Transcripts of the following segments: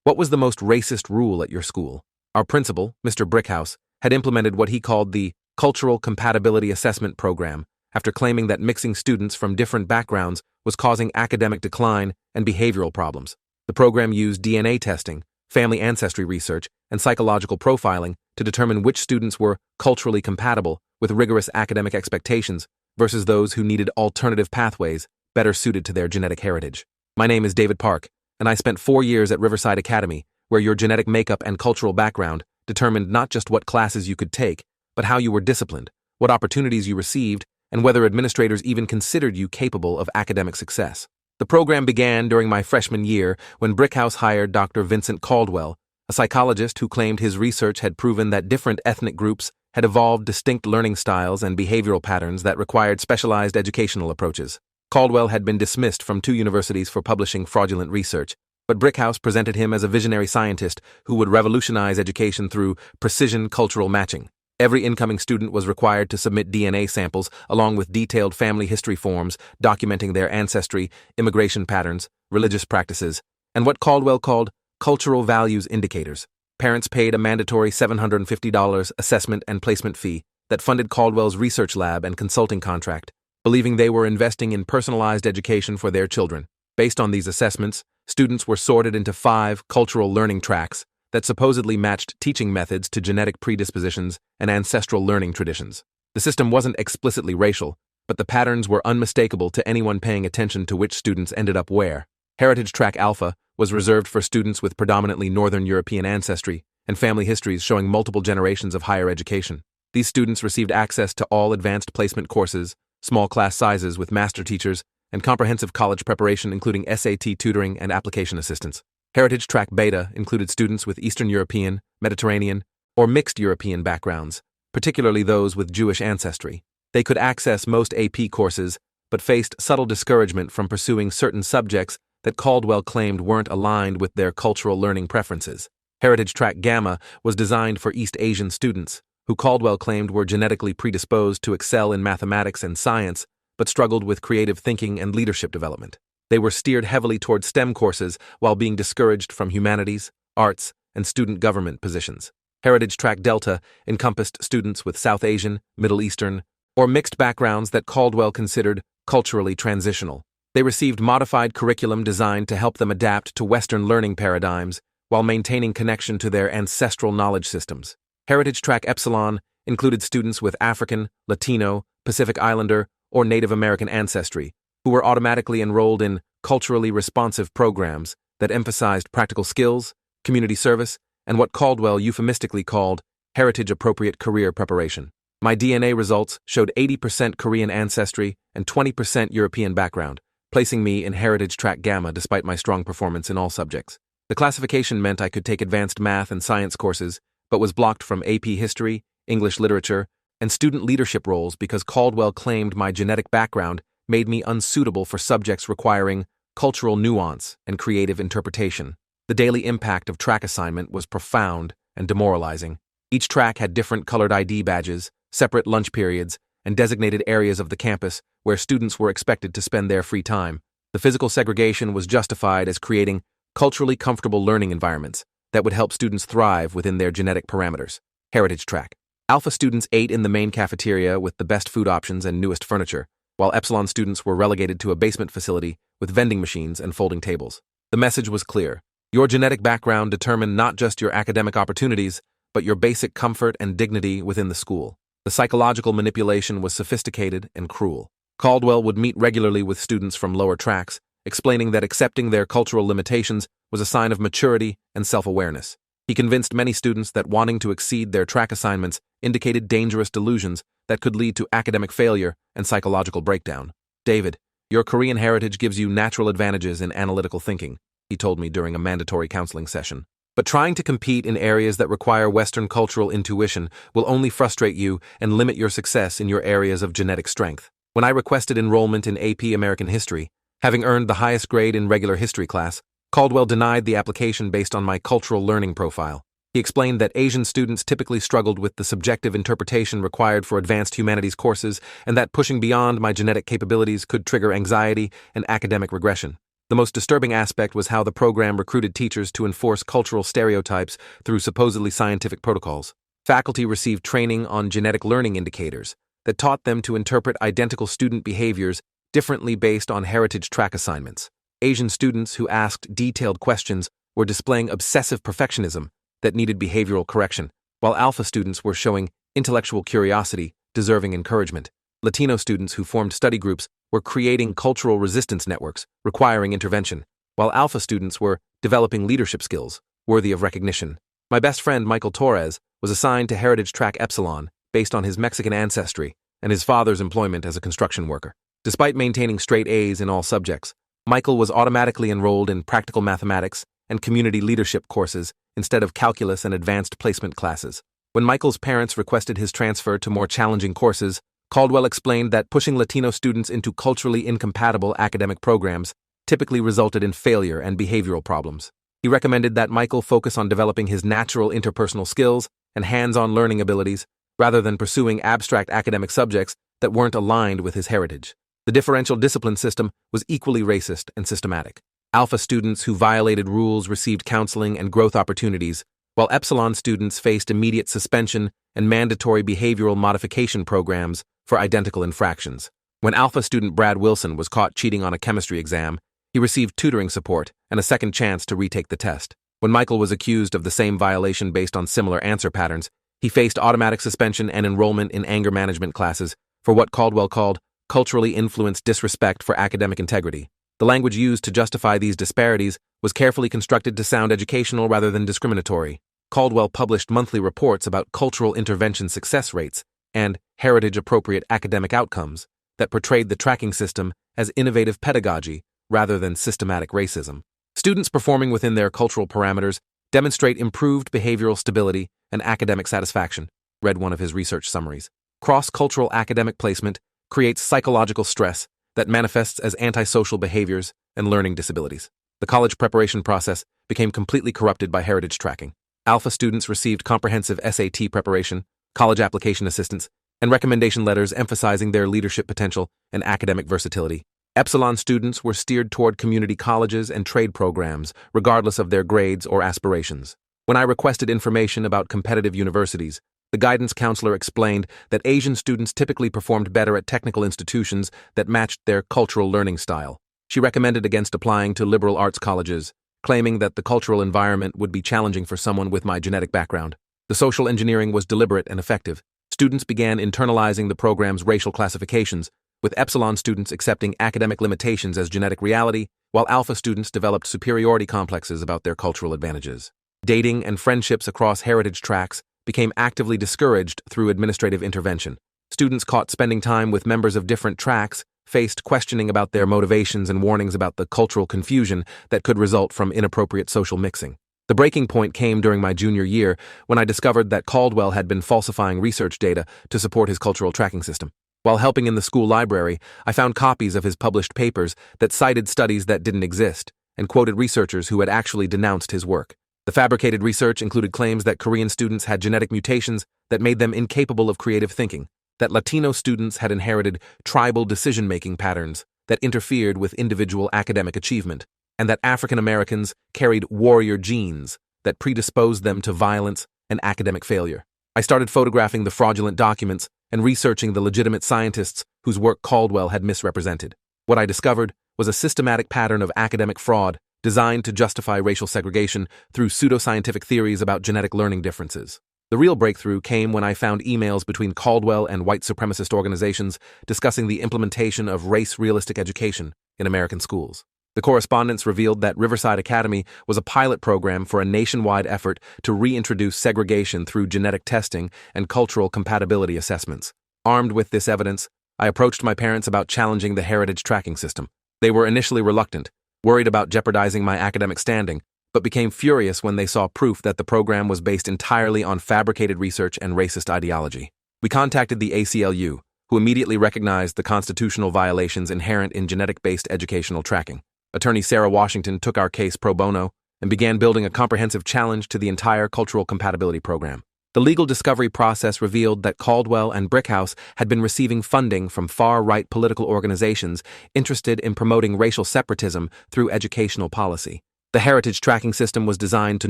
What was the most racist rule at your school? Our principal, Mr. Brickhouse, had implemented what he called the Cultural Compatibility Assessment Program after claiming that mixing students from different backgrounds was causing academic decline and behavioral problems. The program used DNA testing, family ancestry research, and psychological profiling to determine which students were culturally compatible with rigorous academic expectations versus those who needed alternative pathways better suited to their genetic heritage. My name is David Park, and I spent 4 years at Riverside Academy, where your genetic makeup and cultural background determined not just what classes you could take, but how you were disciplined, what opportunities you received, and whether administrators even considered you capable of academic success. The program began during my freshman year when Brickhouse hired Dr. Vincent Caldwell, a psychologist who claimed his research had proven that different ethnic groups had evolved distinct learning styles and behavioral patterns that required specialized educational approaches. Caldwell had been dismissed from 2 universities for publishing fraudulent research, but Brickhouse presented him as a visionary scientist who would revolutionize education through precision cultural matching. Every incoming student was required to submit DNA samples along with detailed family history forms documenting their ancestry, immigration patterns, religious practices, and what Caldwell called cultural values indicators. Parents paid a mandatory $750 assessment and placement fee that funded Caldwell's research lab and consulting contract, believing they were investing in personalized education for their children. Based on these assessments, students were sorted into 5 cultural learning tracks that supposedly matched teaching methods to genetic predispositions and ancestral learning traditions. The system wasn't explicitly racial, but the patterns were unmistakable to anyone paying attention to which students ended up where. Heritage Track Alpha was reserved for students with predominantly Northern European ancestry and family histories showing multiple generations of higher education. These students received access to all advanced placement courses, small class sizes with master teachers, and comprehensive college preparation including SAT tutoring and application assistance. Heritage Track Beta included students with Eastern European, Mediterranean, or mixed European backgrounds, particularly those with Jewish ancestry. They could access most AP courses, but faced subtle discouragement from pursuing certain subjects that Caldwell claimed weren't aligned with their cultural learning preferences. Heritage Track Gamma was designed for East Asian students, who Caldwell claimed were genetically predisposed to excel in mathematics and science, but struggled with creative thinking and leadership development. They were steered heavily toward STEM courses while being discouraged from humanities, arts, and student government positions. Heritage Track Delta encompassed students with South Asian, Middle Eastern, or mixed backgrounds that Caldwell considered culturally transitional. They received modified curriculum designed to help them adapt to Western learning paradigms while maintaining connection to their ancestral knowledge systems. Heritage Track Epsilon included students with African, Latino, Pacific Islander, or Native American ancestry, who were automatically enrolled in culturally responsive programs that emphasized practical skills, community service, and what Caldwell euphemistically called heritage-appropriate career preparation. My DNA results showed 80% Korean ancestry and 20% European background, placing me in Heritage Track Gamma despite my strong performance in all subjects. The classification meant I could take advanced math and science courses, but was blocked from AP History, English Literature, and student leadership roles because Caldwell claimed my genetic background made me unsuitable for subjects requiring cultural nuance and creative interpretation. The daily impact of track assignment was profound and demoralizing. Each track had different colored ID badges, separate lunch periods, and designated areas of the campus where students were expected to spend their free time. The physical segregation was justified as creating culturally comfortable learning environments that would help students thrive within their genetic parameters. Heritage Track Alpha students ate in the main cafeteria with the best food options and newest furniture, while Epsilon students were relegated to a basement facility with vending machines and folding tables. The message was clear. Your genetic background determined not just your academic opportunities, but your basic comfort and dignity within the school. The psychological manipulation was sophisticated and cruel. Caldwell would meet regularly with students from lower tracks, explaining that accepting their cultural limitations was a sign of maturity and self-awareness. He convinced many students that wanting to exceed their track assignments indicated dangerous delusions that could lead to academic failure and psychological breakdown. David, your Korean heritage gives you natural advantages in analytical thinking, he told me during a mandatory counseling session. But trying to compete in areas that require Western cultural intuition will only frustrate you and limit your success in your areas of genetic strength. When I requested enrollment in AP American History, having earned the highest grade in regular history class, Caldwell denied the application based on my cultural learning profile. He explained that Asian students typically struggled with the subjective interpretation required for advanced humanities courses and that pushing beyond my genetic capabilities could trigger anxiety and academic regression. The most disturbing aspect was how the program recruited teachers to enforce cultural stereotypes through supposedly scientific protocols. Faculty received training on genetic learning indicators that taught them to interpret identical student behaviors differently based on heritage track assignments. Asian students who asked detailed questions were displaying obsessive perfectionism that needed behavioral correction, while Alpha students were showing intellectual curiosity, deserving encouragement. Latino students who formed study groups were creating cultural resistance networks, requiring intervention, while Alpha students were developing leadership skills, worthy of recognition. My best friend, Michael Torres, was assigned to Heritage Track Epsilon based on his Mexican ancestry and his father's employment as a construction worker. Despite maintaining straight A's in all subjects, Michael was automatically enrolled in practical mathematics and community leadership courses instead of calculus and advanced placement classes. When Michael's parents requested his transfer to more challenging courses, Caldwell explained that pushing Latino students into culturally incompatible academic programs typically resulted in failure and behavioral problems. He recommended that Michael focus on developing his natural interpersonal skills and hands-on learning abilities rather than pursuing abstract academic subjects that weren't aligned with his heritage. The differential discipline system was equally racist and systematic. Alpha students who violated rules received counseling and growth opportunities, while Epsilon students faced immediate suspension and mandatory behavioral modification programs for identical infractions. When Alpha student Brad Wilson was caught cheating on a chemistry exam, he received tutoring support and a second chance to retake the test. When Michael was accused of the same violation based on similar answer patterns, he faced automatic suspension and enrollment in anger management classes for what Caldwell called culturally influenced disrespect for academic integrity. The language used to justify these disparities was carefully constructed to sound educational rather than discriminatory. Caldwell published monthly reports about cultural intervention success rates and heritage-appropriate academic outcomes that portrayed the tracking system as innovative pedagogy rather than systematic racism. Students performing within their cultural parameters demonstrate improved behavioral stability and academic satisfaction, read one of his research summaries. Cross-cultural academic placement creates psychological stress that manifests as antisocial behaviors and learning disabilities. The college preparation process became completely corrupted by heritage tracking. Alpha students received comprehensive SAT preparation, college application assistance, and recommendation letters emphasizing their leadership potential and academic versatility. Epsilon students were steered toward community colleges and trade programs, regardless of their grades or aspirations. When I requested information about competitive universities, the guidance counselor explained that Asian students typically performed better at technical institutions that matched their cultural learning style. She recommended against applying to liberal arts colleges, claiming that the cultural environment would be challenging for someone with my genetic background. The social engineering was deliberate and effective. Students began internalizing the program's racial classifications, with Epsilon students accepting academic limitations as genetic reality, while Alpha students developed superiority complexes about their cultural advantages. Dating and friendships across heritage tracks became actively discouraged through administrative intervention. Students caught spending time with members of different tracks faced questioning about their motivations and warnings about the cultural confusion that could result from inappropriate social mixing. The breaking point came during my junior year when I discovered that Caldwell had been falsifying research data to support his cultural tracking system. While helping in the school library, I found copies of his published papers that cited studies that didn't exist and quoted researchers who had actually denounced his work. The fabricated research included claims that Korean students had genetic mutations that made them incapable of creative thinking, that Latino students had inherited tribal decision-making patterns that interfered with individual academic achievement, and that African Americans carried warrior genes that predisposed them to violence and academic failure. I started photographing the fraudulent documents and researching the legitimate scientists whose work Caldwell had misrepresented. What I discovered was a systematic pattern of academic fraud designed to justify racial segregation through pseudoscientific theories about genetic learning differences. The real breakthrough came when I found emails between Caldwell and white supremacist organizations discussing the implementation of race-realistic education in American schools. The correspondence revealed that Riverside Academy was a pilot program for a nationwide effort to reintroduce segregation through genetic testing and cultural compatibility assessments. Armed with this evidence, I approached my parents about challenging the heritage tracking system. They were initially reluctant, worried about jeopardizing my academic standing, but became furious when they saw proof that the program was based entirely on fabricated research and racist ideology. We contacted the ACLU, who immediately recognized the constitutional violations inherent in genetic-based educational tracking. Attorney Sarah Washington took our case pro bono and began building a comprehensive challenge to the entire cultural compatibility program. The legal discovery process revealed that Caldwell and Brickhouse had been receiving funding from far-right political organizations interested in promoting racial separatism through educational policy. The heritage tracking system was designed to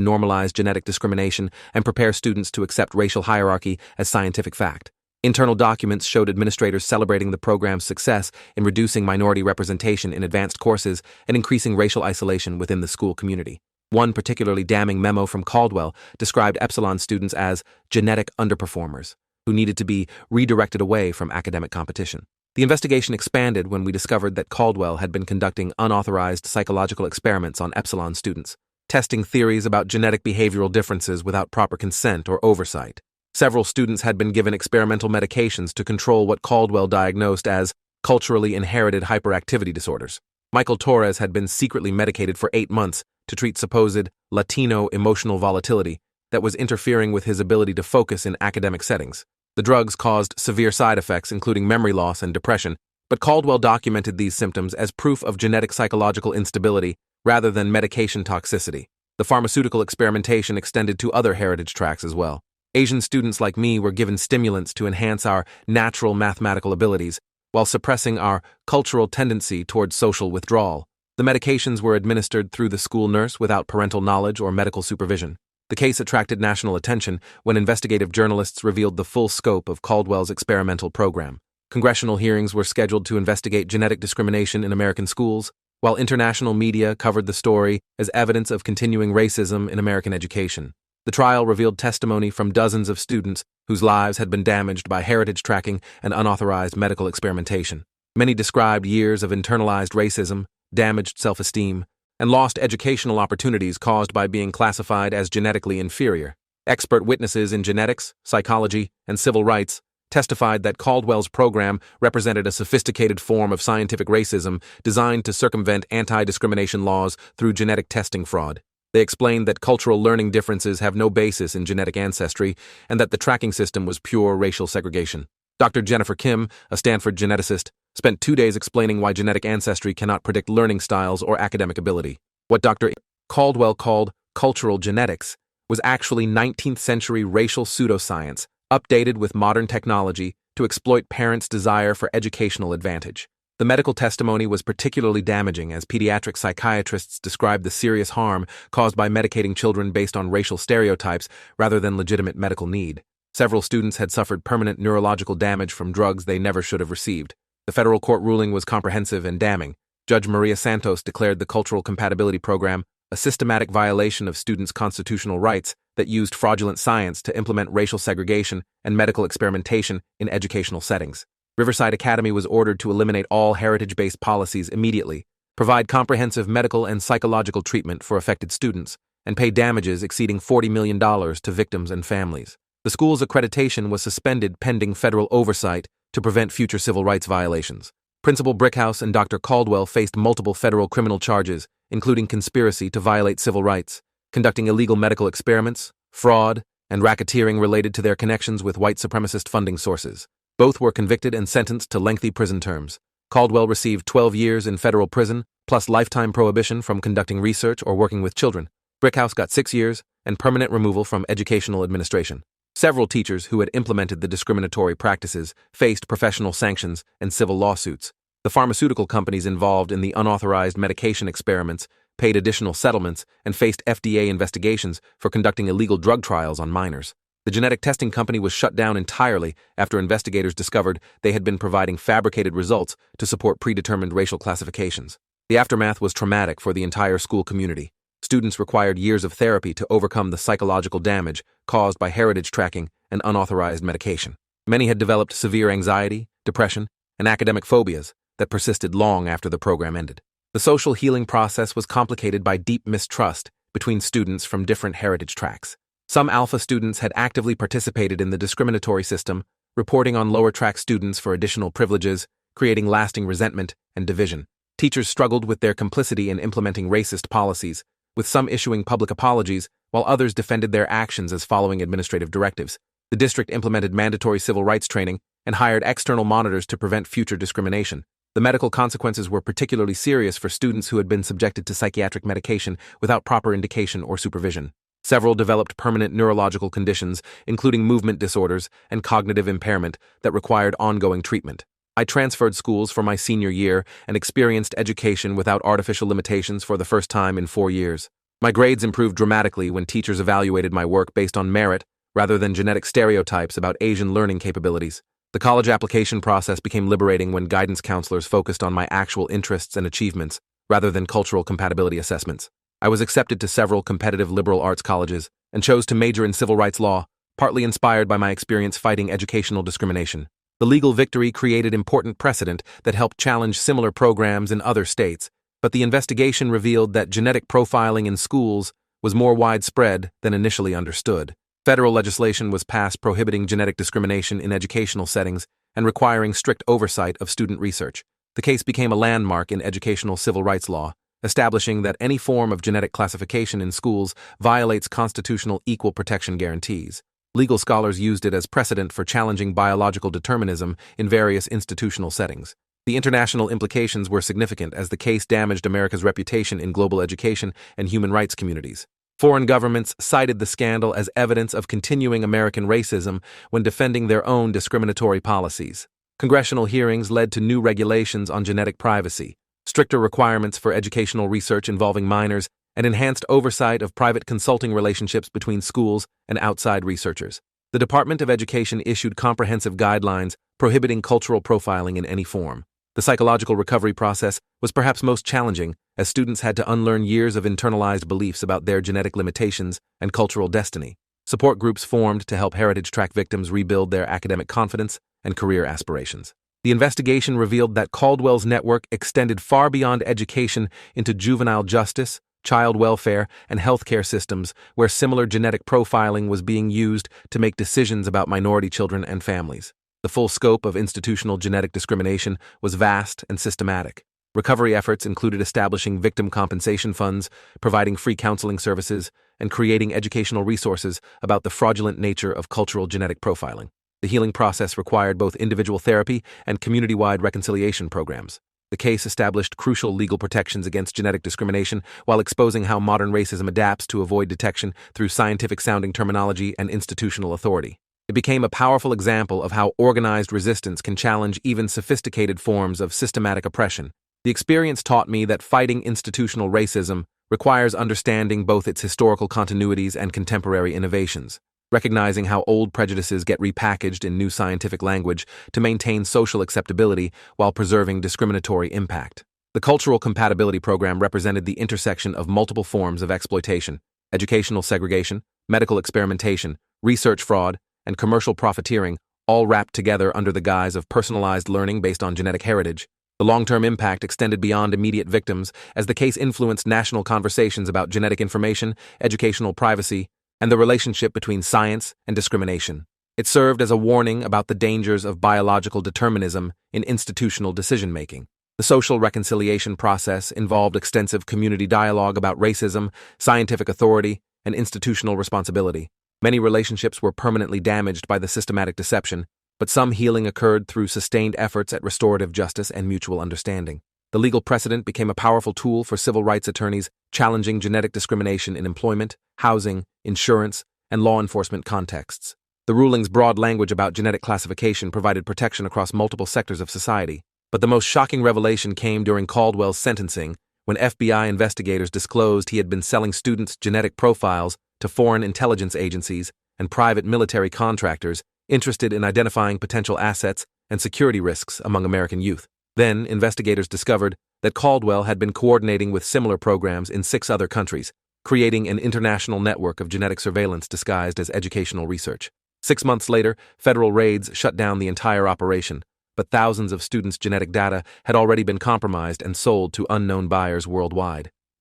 normalize genetic discrimination and prepare students to accept racial hierarchy as scientific fact. Internal documents showed administrators celebrating the program's success in reducing minority representation in advanced courses and increasing racial isolation within the school community. One particularly damning memo from Caldwell described Epsilon students as genetic underperformers, who needed to be redirected away from academic competition. The investigation expanded when we discovered that Caldwell had been conducting unauthorized psychological experiments on Epsilon students, testing theories about genetic behavioral differences without proper consent or oversight. Several students had been given experimental medications to control what Caldwell diagnosed as culturally inherited hyperactivity disorders. Michael Torres had been secretly medicated for 8 months to treat supposed Latino emotional volatility that was interfering with his ability to focus in academic settings. The drugs caused severe side effects, including memory loss and depression, but Caldwell documented these symptoms as proof of genetic psychological instability rather than medication toxicity. The pharmaceutical experimentation extended to other heritage tracks as well. Asian students like me were given stimulants to enhance our natural mathematical abilities, while suppressing our cultural tendency towards social withdrawal. The medications were administered through the school nurse without parental knowledge or medical supervision. The case attracted national attention when investigative journalists revealed the full scope of Caldwell's experimental program. Congressional hearings were scheduled to investigate genetic discrimination in American schools, while international media covered the story as evidence of continuing racism in American education. The trial revealed testimony from dozens of students whose lives had been damaged by heritage tracking and unauthorized medical experimentation. Many described years of internalized racism, damaged self-esteem, and lost educational opportunities caused by being classified as genetically inferior. Expert witnesses in genetics, psychology, and civil rights testified that Caldwell's program represented a sophisticated form of scientific racism designed to circumvent anti-discrimination laws through genetic testing fraud. They explained that cultural learning differences have no basis in genetic ancestry and that the tracking system was pure racial segregation. Dr. Jennifer Kim, a Stanford geneticist, spent 2 days explaining why genetic ancestry cannot predict learning styles or academic ability. What Dr. Caldwell called cultural genetics was actually 19th century racial pseudoscience, updated with modern technology to exploit parents' desire for educational advantage. The medical testimony was particularly damaging as pediatric psychiatrists described the serious harm caused by medicating children based on racial stereotypes rather than legitimate medical need. Several students had suffered permanent neurological damage from drugs they never should have received. The federal court ruling was comprehensive and damning. Judge Maria Santos declared the Cultural Compatibility Program a systematic violation of students' constitutional rights that used fraudulent science to implement racial segregation and medical experimentation in educational settings. Riverside Academy was ordered to eliminate all heritage-based policies immediately, provide comprehensive medical and psychological treatment for affected students, and pay damages exceeding $40 million to victims and families. The school's accreditation was suspended pending federal oversight to prevent future civil rights violations. Principal Brickhouse and Dr. Caldwell faced multiple federal criminal charges, including conspiracy to violate civil rights, conducting illegal medical experiments, fraud, and racketeering related to their connections with white supremacist funding sources. Both were convicted and sentenced to lengthy prison terms. Caldwell received 12 years in federal prison, plus lifetime prohibition from conducting research or working with children. Brickhouse got 6 years and permanent removal from educational administration. Several teachers who had implemented the discriminatory practices faced professional sanctions and civil lawsuits. The pharmaceutical companies involved in the unauthorized medication experiments paid additional settlements and faced FDA investigations for conducting illegal drug trials on minors. The genetic testing company was shut down entirely after investigators discovered they had been providing fabricated results to support predetermined racial classifications. The aftermath was traumatic for the entire school community. Students required years of therapy to overcome the psychological damage caused by heritage tracking and unauthorized medication. Many had developed severe anxiety, depression, and academic phobias that persisted long after the program ended. The social healing process was complicated by deep mistrust between students from different heritage tracks. Some Alpha students had actively participated in the discriminatory system, reporting on lower track students for additional privileges, creating lasting resentment and division. Teachers struggled with their complicity in implementing racist policies, with some issuing public apologies, while others defended their actions as following administrative directives. The district implemented mandatory civil rights training and hired external monitors to prevent future discrimination. The medical consequences were particularly serious for students who had been subjected to psychiatric medication without proper indication or supervision. Several developed permanent neurological conditions, including movement disorders and cognitive impairment, that required ongoing treatment. I transferred schools for my senior year and experienced education without artificial limitations for the first time in 4 years. My grades improved dramatically when teachers evaluated my work based on merit rather than genetic stereotypes about Asian learning capabilities. The college application process became liberating when guidance counselors focused on my actual interests and achievements rather than cultural compatibility assessments. I was accepted to several competitive liberal arts colleges and chose to major in civil rights law, partly inspired by my experience fighting educational discrimination. The legal victory created important precedent that helped challenge similar programs in other states, but the investigation revealed that genetic profiling in schools was more widespread than initially understood. Federal legislation was passed prohibiting genetic discrimination in educational settings and requiring strict oversight of student research. The case became a landmark in educational civil rights law, establishing that any form of genetic classification in schools violates constitutional equal protection guarantees. Legal scholars used it as precedent for challenging biological determinism in various institutional settings. The international implications were significant as the case damaged America's reputation in global education and human rights communities. Foreign governments cited the scandal as evidence of continuing American racism when defending their own discriminatory policies. Congressional hearings led to new regulations on genetic privacy, stricter requirements for educational research involving minors, and enhanced oversight of private consulting relationships between schools and outside researchers. The Department of Education issued comprehensive guidelines prohibiting cultural profiling in any form. The psychological recovery process was perhaps most challenging, as students had to unlearn years of internalized beliefs about their genetic limitations and cultural destiny. Support groups formed to help Heritage Track victims rebuild their academic confidence and career aspirations. The investigation revealed that Caldwell's network extended far beyond education into juvenile justice, child welfare, and healthcare systems where similar genetic profiling was being used to make decisions about minority children and families. The full scope of institutional genetic discrimination was vast and systematic. Recovery efforts included establishing victim compensation funds, providing free counseling services, and creating educational resources about the fraudulent nature of cultural genetic profiling. The healing process required both individual therapy and community-wide reconciliation programs. The case established crucial legal protections against genetic discrimination while exposing how modern racism adapts to avoid detection through scientific-sounding terminology and institutional authority. It became a powerful example of how organized resistance can challenge even sophisticated forms of systematic oppression. The experience taught me that fighting institutional racism requires understanding both its historical continuities and contemporary innovations, recognizing how old prejudices get repackaged in new scientific language to maintain social acceptability while preserving discriminatory impact. The Cultural Compatibility Program represented the intersection of multiple forms of exploitation: educational segregation, medical experimentation, research fraud, and commercial profiteering, all wrapped together under the guise of personalized learning based on genetic heritage. The long-term impact extended beyond immediate victims as the case influenced national conversations about genetic information, educational privacy, and the relationship between science and discrimination. It served as a warning about the dangers of biological determinism in institutional decision-making. The social reconciliation process involved extensive community dialogue about racism, scientific authority, and institutional responsibility. Many relationships were permanently damaged by the systematic deception, but some healing occurred through sustained efforts at restorative justice and mutual understanding. The legal precedent became a powerful tool for civil rights attorneys challenging genetic discrimination in employment, housing, insurance, and law enforcement contexts. The ruling's broad language about genetic classification provided protection across multiple sectors of society. But the most shocking revelation came during Caldwell's sentencing, when FBI investigators disclosed he had been selling students' genetic profiles to foreign intelligence agencies and private military contractors interested in identifying potential assets and security risks among American youth. Then, investigators discovered that Caldwell had been coordinating with similar programs in 6 other countries, creating an international network of genetic surveillance disguised as educational research. 6 months later, federal raids shut down the entire operation, but thousands of students' genetic data had already been compromised and sold to unknown buyers worldwide.